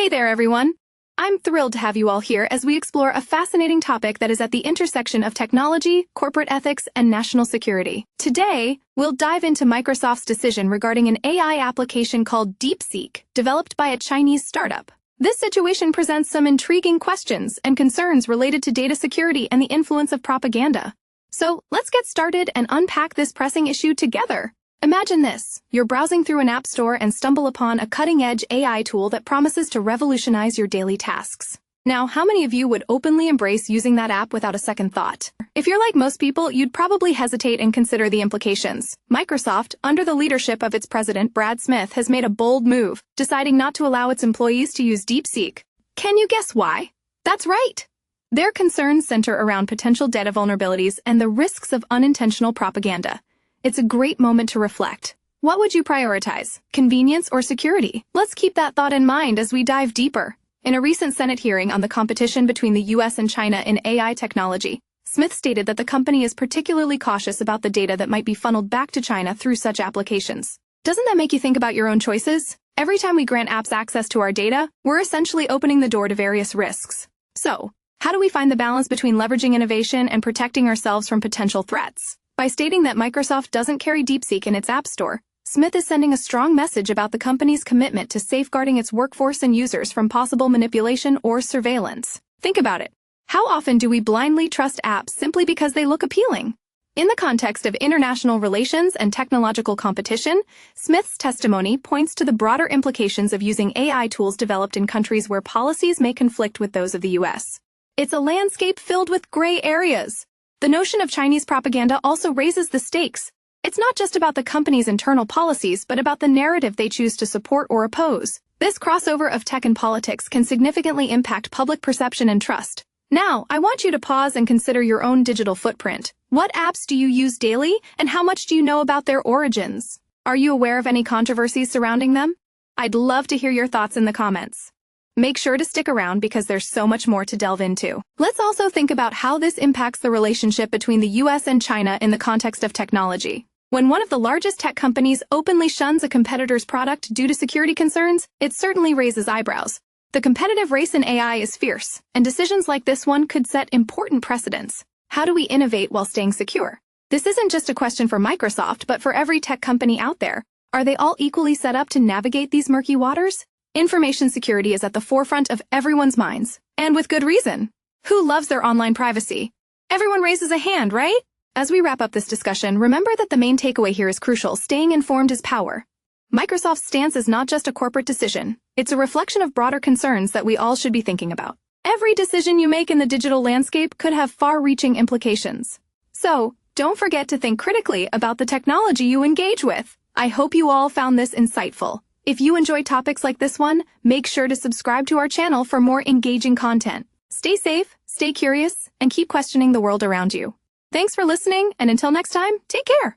Hey there, everyone! I'm thrilled to have you all here as we explore a fascinating topic that is at the intersection of technology, corporate ethics, and national security. Today, we'll dive into Microsoft's decision regarding an AI application called Deepseek, developed by a Chinese startup. This situation presents some intriguing questions and concerns related to data security and the influence of propaganda. So, let's get started and unpack this pressing issue together. Imagine this. You're browsing through an app store and stumble upon a cutting-edge AI tool that promises to revolutionize your daily tasks. Now, how many of you would openly embrace using that app without a second thought? If you're like most people, you'd probably hesitate and consider the implications. Microsoft, under the leadership of its president, Brad Smith, has made a bold move, deciding not to allow its employees to use Deepseek. Can you guess why? That's right! Their concerns center around potential data vulnerabilities and the risks of unintentional propaganda. It's a great moment to reflect. What would you prioritize, convenience or security? Let's keep that thought in mind as we dive deeper. In a recent Senate hearing on the competition between the US and China in AI technology, Smith stated that the company is particularly cautious about the data that might be funneled back to China through such applications. Doesn't that make you think about your own choices? Every time we grant apps access to our data, we're essentially opening the door to various risks. So, how do we find the balance between leveraging innovation and protecting ourselves from potential threats? By stating that Microsoft doesn't carry Deepseek in its App Store, Smith is sending a strong message about the company's commitment to safeguarding its workforce and users from possible manipulation or surveillance. Think about it. How often do we blindly trust apps simply because they look appealing? In the context of international relations and technological competition, Smith's testimony points to the broader implications of using AI tools developed in countries where policies may conflict with those of the US. It's a landscape filled with gray areas. The notion of Chinese propaganda also raises the stakes. It's not just about the company's internal policies, but about the narrative they choose to support or oppose. This crossover of tech and politics can significantly impact public perception and trust. Now, I want you to pause and consider your own digital footprint. What apps do you use daily, and how much do you know about their origins? Are you aware of any controversies surrounding them? I'd love to hear your thoughts in the comments. Make sure to stick around because there's so much more to delve into. Let's also think about how this impacts the relationship between the US and China in the context of technology. When one of the largest tech companies openly shuns a competitor's product due to security concerns, it certainly raises eyebrows. The competitive race in AI is fierce, and decisions like this one could set important precedents. How do we innovate while staying secure? This isn't just a question for Microsoft, but for every tech company out there. Are they all equally set up to navigate these murky waters? Information security is at the forefront of everyone's minds, and with good reason. Who loves their online privacy? Everyone raises a hand, right? As we wrap up this discussion, remember that the main takeaway here is crucial. Staying informed is power. Microsoft's stance is not just a corporate decision. It's a reflection of broader concerns that we all should be thinking about. Every decision you make in the digital landscape could have far-reaching implications. So, don't forget to think critically about the technology you engage with. I hope you all found this insightful. If you enjoy topics like this one, make sure to subscribe to our channel for more engaging content. Stay safe, stay curious, and keep questioning the world around you. Thanks for listening, and until next time, take care.